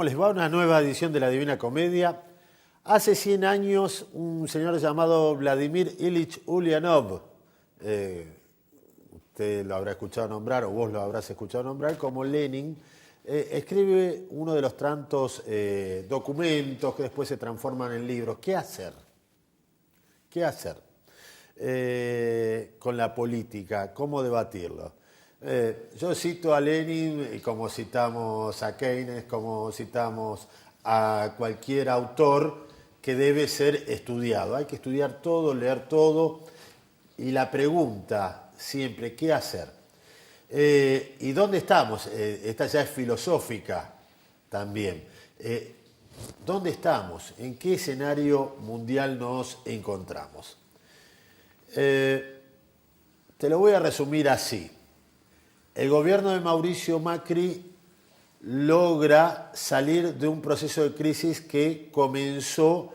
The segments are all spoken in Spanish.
¿Cómo les va? Una nueva edición de la Divina Comedia. Hace 100 años, un señor llamado Vladimir Ilich Ulyanov, usted lo habrá escuchado nombrar, o vos lo habrás escuchado nombrar, como Lenin, escribe uno de los tantos documentos que después se transforman en libros. ¿Qué hacer? ¿Qué hacer con la política? ¿Cómo debatirlo? Yo cito a Lenin como citamos a Keynes, como citamos a cualquier autor que debe ser estudiado. Hay que estudiar todo, leer todo. Y la pregunta siempre, ¿qué hacer? ¿Y dónde estamos? Esta ya es filosófica también. ¿Dónde estamos? ¿En qué escenario mundial nos encontramos? Te lo voy a resumir así. El gobierno de Mauricio Macri logra salir de un proceso de crisis que comenzó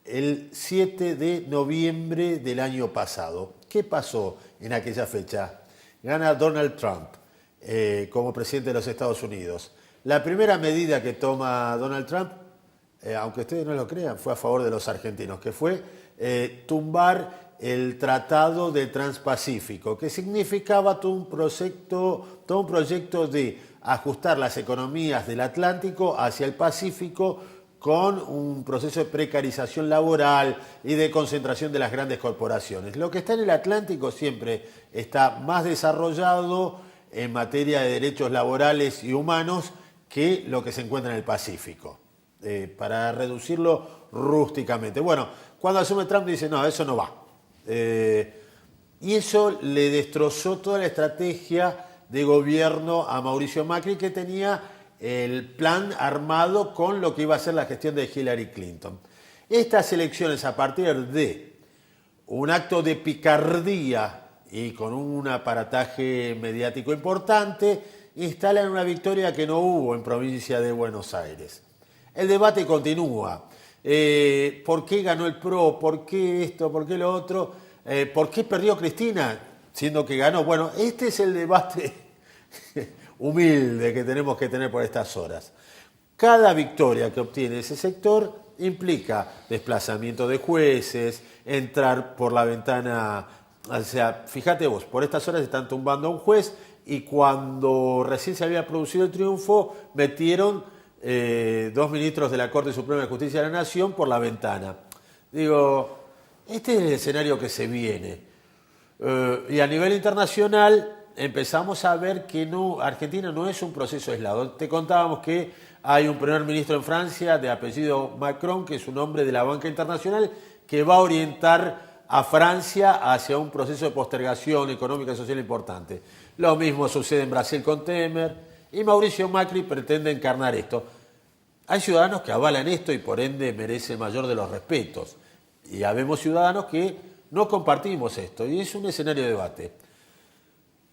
el 7 de noviembre del año pasado. ¿Qué pasó en aquella fecha? Gana Donald Trump como presidente de los Estados Unidos. La primera medida que toma Donald Trump, aunque ustedes no lo crean, fue a favor de los argentinos, que fue tumbar el Tratado del Transpacífico, que significaba todo un proyecto de ajustar las economías del Atlántico hacia el Pacífico con un proceso de precarización laboral y de concentración de las grandes corporaciones. Lo que está en el Atlántico siempre está más desarrollado en materia de derechos laborales y humanos que lo que se encuentra en el Pacífico, para reducirlo rústicamente. Bueno, cuando asume Trump dice, no, eso no va. Y eso le destrozó toda la estrategia de gobierno a Mauricio Macri, que tenía el plan armado con lo que iba a ser la gestión de Hillary Clinton. Estas elecciones, a partir de un acto de picardía y con un aparataje mediático importante, instalan una victoria que no hubo en provincia de Buenos Aires. El debate continúa. ¿Por qué ganó el PRO? ¿Por qué esto? ¿Por qué lo otro? ¿Por qué perdió Cristina siendo que ganó? Bueno, este es el debate humilde que tenemos que tener por estas horas. Cada victoria que obtiene ese sector implica desplazamiento de jueces, entrar por la ventana. O sea, fíjate vos, por estas horas están tumbando a un juez y cuando recién se había producido el triunfo metieron 2 ministros de la Corte Suprema de Justicia de la Nación por la ventana. Digo, este es el escenario que se viene. Y a nivel internacional empezamos a ver que Argentina no es un proceso aislado. Te contábamos que hay un primer ministro en Francia de apellido Macron, que es un hombre de la banca internacional, que va a orientar a Francia hacia un proceso de postergación económica y social importante. Lo mismo sucede en Brasil con Temer. Y Mauricio Macri pretende encarnar esto. Hay ciudadanos que avalan esto y por ende merece el mayor de los respetos. Y habemos ciudadanos que no compartimos esto. Y es un escenario de debate.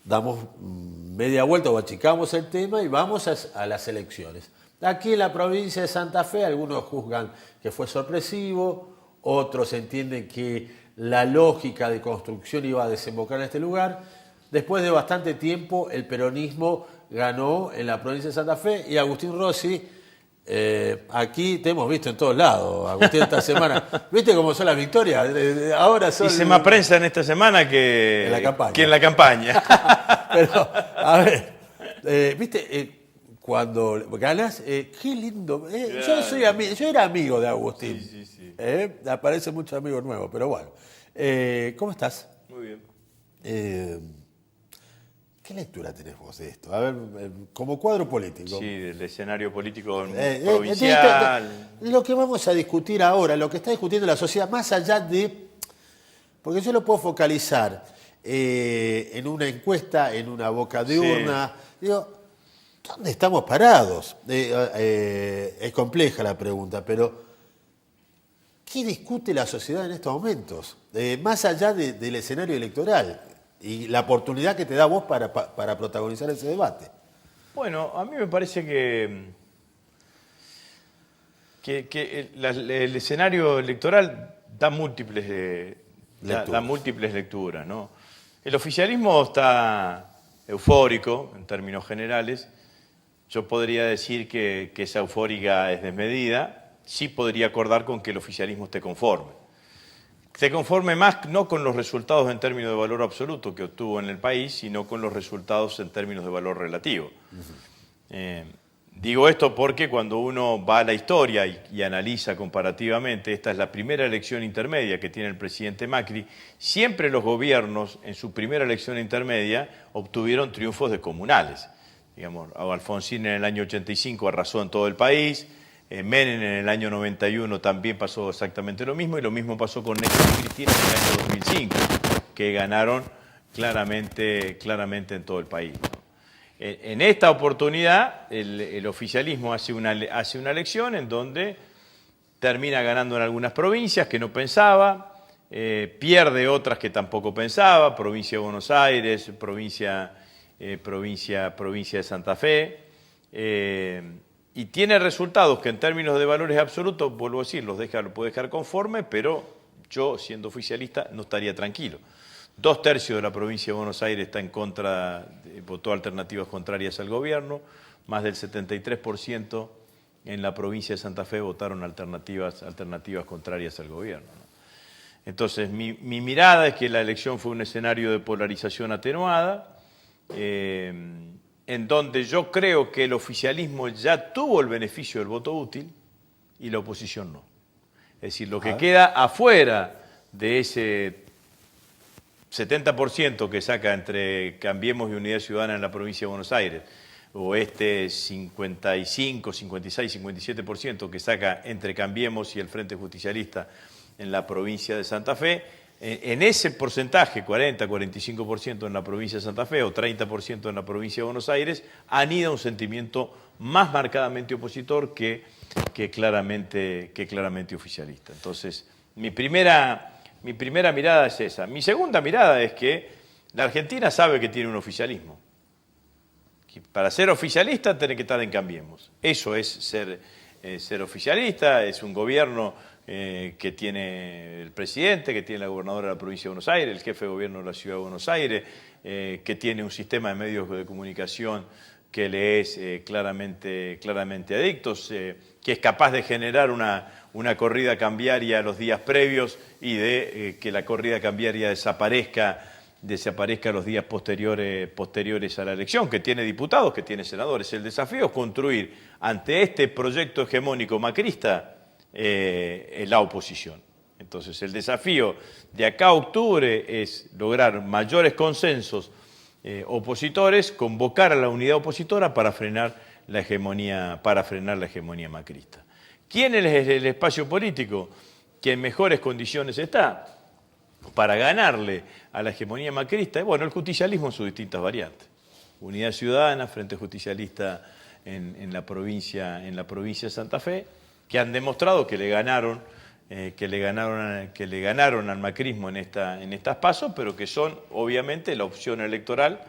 Damos media vuelta o achicamos el tema y vamos a las elecciones. Aquí en la provincia de Santa Fe algunos juzgan que fue sorpresivo, otros entienden que la lógica de construcción iba a desembocar en este lugar. Después de bastante tiempo el peronismo ganó en la provincia de Santa Fe y Agustín Rossi, aquí te hemos visto en todos lados, Agustín, esta semana. ¿Viste cómo son las victorias? Ahora son... Hice más prensa en esta semana que en la campaña. Pero, a ver, ¿viste? Cuando ganas, qué lindo. Yo era amigo de Agustín. Sí. Aparecen muchos amigos nuevos, pero bueno. ¿Cómo estás? Muy bien. ¿Qué lectura tenés vos de esto? A ver, como cuadro político. Sí, del escenario político provincial. Lo que vamos a discutir ahora, lo que está discutiendo la sociedad, más allá de... Porque yo lo puedo focalizar en una encuesta, en una boca de urna. Digo, ¿dónde estamos parados? Es compleja la pregunta, pero ¿qué discute la sociedad en estos momentos? Más allá del escenario electoral y la oportunidad que te da vos para protagonizar ese debate. Bueno, a mí me parece que el escenario electoral da múltiples lecturas, ¿no? El oficialismo está eufórico en términos generales. yo podría decir que esa eufórica es desmedida. Sí podría acordar con que el oficialismo esté conforme. Se conforme más no con los resultados en términos de valor absoluto que obtuvo en el país, sino con los resultados en términos de valor relativo. Digo esto porque cuando uno va a la historia y analiza comparativamente, esta es la primera elección intermedia que tiene el presidente Macri, siempre los gobiernos en su primera elección intermedia obtuvieron triunfos descomunales. Digamos, Alfonsín en el año 85 arrasó en todo el país, Menem en el año 91 también pasó exactamente lo mismo, y lo mismo pasó con Néstor y Cristina en el año 2005, que ganaron claramente en todo el país. En esta oportunidad, el oficialismo hace una elección en donde termina ganando en algunas provincias que no pensaba, pierde otras que tampoco pensaba, provincia de Buenos Aires, provincia de Santa Fe, y tiene resultados que en términos de valores absolutos, vuelvo a decir, lo puede dejar conforme, pero yo, siendo oficialista, no estaría tranquilo. 2/3 de la provincia de Buenos Aires está en contra, votó alternativas contrarias al gobierno, más del 73% en la provincia de Santa Fe votaron alternativas contrarias al gobierno, ¿no? Entonces, mi mirada es que la elección fue un escenario de polarización atenuada, en donde yo creo que el oficialismo ya tuvo el beneficio del voto útil y la oposición no. Es decir, lo que queda afuera de ese 70% que saca entre Cambiemos y Unidad Ciudadana en la provincia de Buenos Aires, o este 55, 56, 57% que saca entre Cambiemos y el Frente Justicialista en la provincia de Santa Fe, en ese porcentaje, 40, 45% en la provincia de Santa Fe o 30% en la provincia de Buenos Aires, anida un sentimiento más marcadamente opositor que claramente oficialista. Entonces, mi primera mirada es esa. Mi segunda mirada es que la Argentina sabe que tiene un oficialismo. Para ser oficialista tiene que estar en Cambiemos. Eso es ser oficialista, es un gobierno que tiene el presidente, que tiene la gobernadora de la provincia de Buenos Aires, el jefe de gobierno de la ciudad de Buenos Aires, que tiene un sistema de medios de comunicación que le es claramente adictos, que es capaz de generar una corrida cambiaria los días previos y de que la corrida cambiaria desaparezca los días posteriores a la elección, que tiene diputados, que tiene senadores. El desafío es construir ante este proyecto hegemónico macrista la oposición. Entonces, el desafío de acá a octubre es lograr mayores consensos opositores, convocar a la unidad opositora para frenar la hegemonía macrista. ¿Quién es el espacio político que en mejores condiciones está para ganarle a la hegemonía macrista? Bueno, el justicialismo en sus distintas variantes. Unidad Ciudadana, Frente Justicialista en la provincia de Santa Fe, que han demostrado que le ganaron al macrismo en estas PASO, pero que son obviamente la opción electoral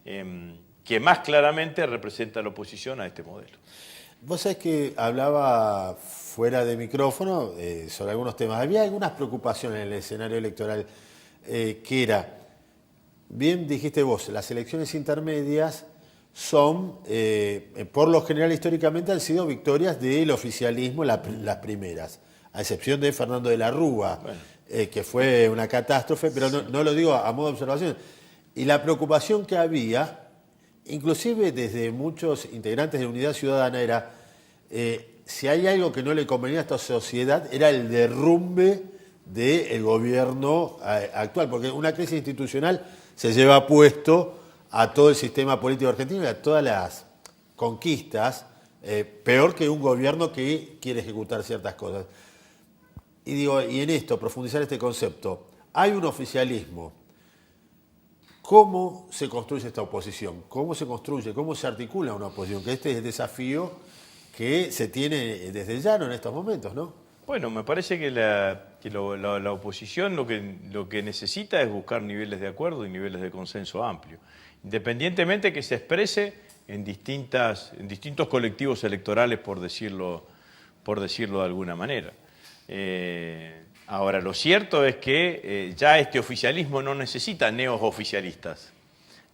que más claramente representa la oposición a este modelo. Vos sabés que hablaba fuera de micrófono sobre algunos temas. Había algunas preocupaciones en el escenario electoral que era, bien dijiste vos, las elecciones intermedias son, por lo general históricamente, han sido victorias del oficialismo las primeras, a excepción de Fernando de la Rúa, bueno, que fue una catástrofe, pero no lo digo a modo de observación. Y la preocupación que había, inclusive desde muchos integrantes de Unidad Ciudadana, era si hay algo que no le convenía a esta sociedad, era el derrumbe del gobierno actual, porque una crisis institucional se lleva puesto a todo el sistema político argentino y a todas las conquistas, peor que un gobierno que quiere ejecutar ciertas cosas. Y en esto, profundizar este concepto, hay un oficialismo. ¿Cómo se construye esta oposición? ¿Cómo se construye? ¿Cómo se articula una oposición? Que este es el desafío que se tiene desde ya, ¿no?, en estos momentos, ¿no? Bueno, me parece que la oposición lo que necesita es buscar niveles de acuerdo y niveles de consenso amplio, independientemente que se exprese en distintos colectivos electorales, por decirlo de alguna manera. Ahora, lo cierto es que ya este oficialismo no necesita neos oficialistas,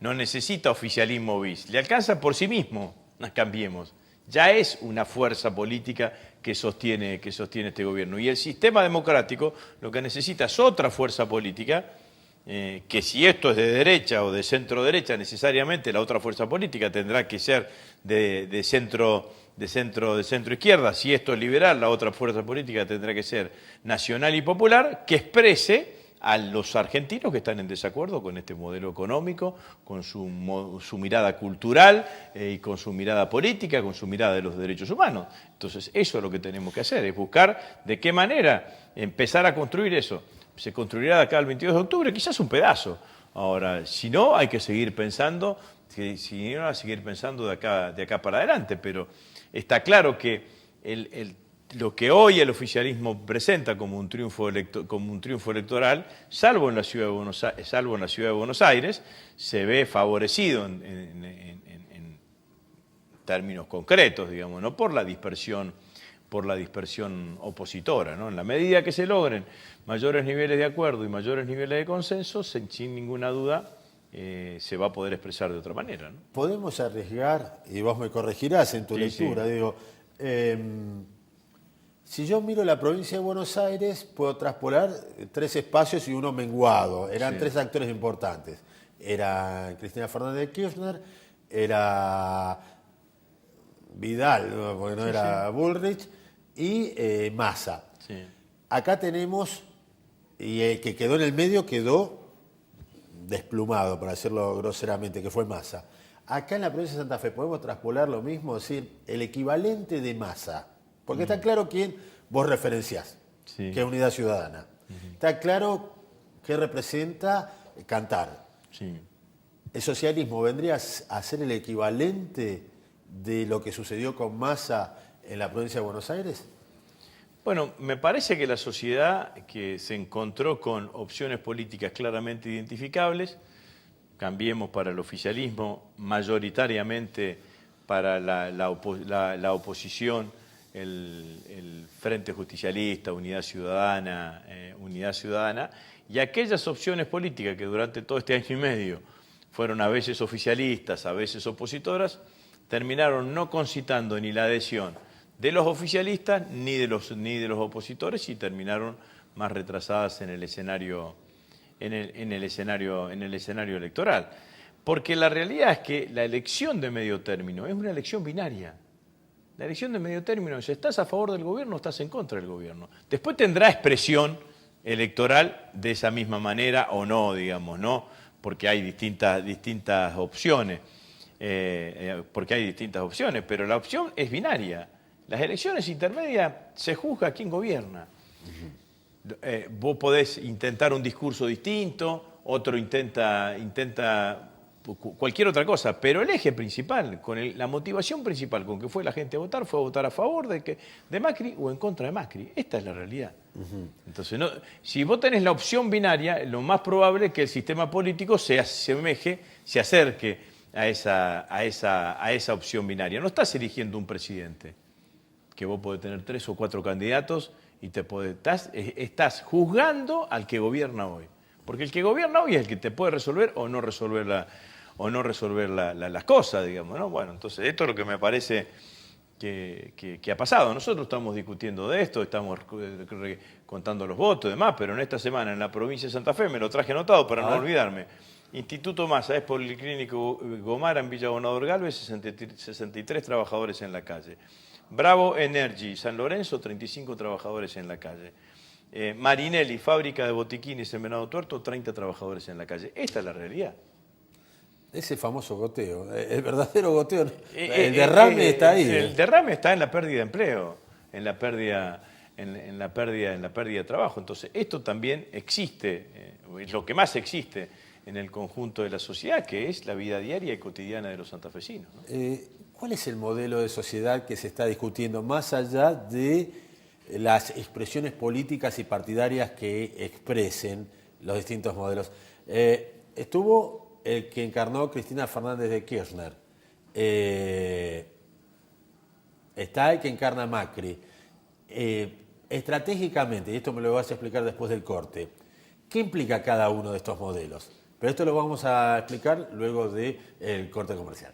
no necesita oficialismo bis, le alcanza por sí mismo Cambiemos, ya es una fuerza política que sostiene este gobierno. Y el sistema democrático lo que necesita es otra fuerza política, que si esto es de derecha o de centro derecha, necesariamente la otra fuerza política tendrá que ser de centro izquierda. Si esto es liberal, la otra fuerza política tendrá que ser nacional y popular, que exprese a los argentinos que están en desacuerdo con este modelo económico, con su mirada cultural y con su mirada política, con su mirada de los derechos humanos. Entonces, eso es lo que tenemos que hacer, es buscar de qué manera empezar a construir eso. Se construirá de acá al 22 de octubre, quizás un pedazo. Ahora, si no, hay que seguir pensando, de acá para adelante, pero está claro que lo que hoy el oficialismo presenta como un triunfo electoral, salvo en la ciudad de Buenos Aires, se ve favorecido en términos concretos, digamos, no por la dispersión opositora, ¿no? En la medida que se logren mayores niveles de acuerdo y mayores niveles de consenso, sin ninguna duda se va a poder expresar de otra manera, ¿no? Podemos arriesgar, y vos me corregirás en tu lectura, sí. Digo, si yo miro la provincia de Buenos Aires, puedo traspolar 3 espacios y uno menguado. Eran 3 actores importantes. Era Cristina Fernández de Kirchner, era Vidal, ¿no? Porque no era Bullrich, y Massa. Sí. Acá tenemos, y el que quedó en el medio quedó desplumado, para decirlo groseramente, que fue Massa. Acá en la provincia de Santa Fe podemos traspolar lo mismo, es decir, el equivalente de Massa. Porque está claro quién vos referenciás, que es Unidad Ciudadana. Está claro qué representa Cantar. Sí. ¿El socialismo vendría a ser el equivalente de lo que sucedió con Massa en la provincia de Buenos Aires? Bueno, me parece que la sociedad que se encontró con opciones políticas claramente identificables, Cambiemos para el oficialismo, mayoritariamente para la oposición, el Frente Justicialista, Unidad Ciudadana, y aquellas opciones políticas que durante todo este año y medio fueron a veces oficialistas, a veces opositoras, terminaron no concitando ni la adhesión de los oficialistas ni de los opositores y terminaron más retrasadas en el escenario electoral. Porque la realidad es que la elección de medio término es una elección binaria. La elección de medio término es: ¿estás a favor del gobierno o estás en contra del gobierno? Después tendrá expresión electoral de esa misma manera o no, digamos, ¿no? Porque hay distintas opciones. Pero la opción es binaria. Las elecciones intermedias se juzga quién gobierna. Vos podés intentar un discurso distinto, otro intenta cualquier otra cosa, pero el eje principal, la motivación principal con que fue la gente a votar, fue a votar a favor de Macri o en contra de Macri. Esta es la realidad. Entonces, si vos tenés la opción binaria, lo más probable es que el sistema político se acerque a esa opción binaria. No estás eligiendo un presidente, que vos podés tener 3 o 4 candidatos y estás juzgando al que gobierna hoy. Porque el que gobierna hoy es el que te puede resolver o no resolver las cosas, digamos, ¿no? Bueno, entonces esto es lo que me parece que ha pasado. Nosotros estamos discutiendo de esto, estamos contando los votos y demás, pero en esta semana en la provincia de Santa Fe, me lo traje anotado para no olvidarme, Instituto Massa, es Policlínico Gomara en Villa Donador Galvez, 63 trabajadores en la calle. Bravo Energy, San Lorenzo, 35 trabajadores en la calle. Marinelli, fábrica de botiquines en Venado Tuerto, 30 trabajadores en la calle. Esta es la realidad. Ese famoso goteo, el verdadero goteo, el derrame está ahí. El derrame está en la pérdida de empleo, en la pérdida de trabajo. Entonces, esto también existe, es lo que más existe en el conjunto de la sociedad, que es la vida diaria y cotidiana de los santafesinos, ¿no? ¿Cuál es el modelo de sociedad que se está discutiendo, más allá de las expresiones políticas y partidarias que expresen los distintos modelos? Estuvo el que encarnó Cristina Fernández de Kirchner. Está el que encarna Macri. Estratégicamente, y esto me lo vas a explicar después del corte, ¿qué implica cada uno de estos modelos? Pero esto lo vamos a explicar luego del corte comercial.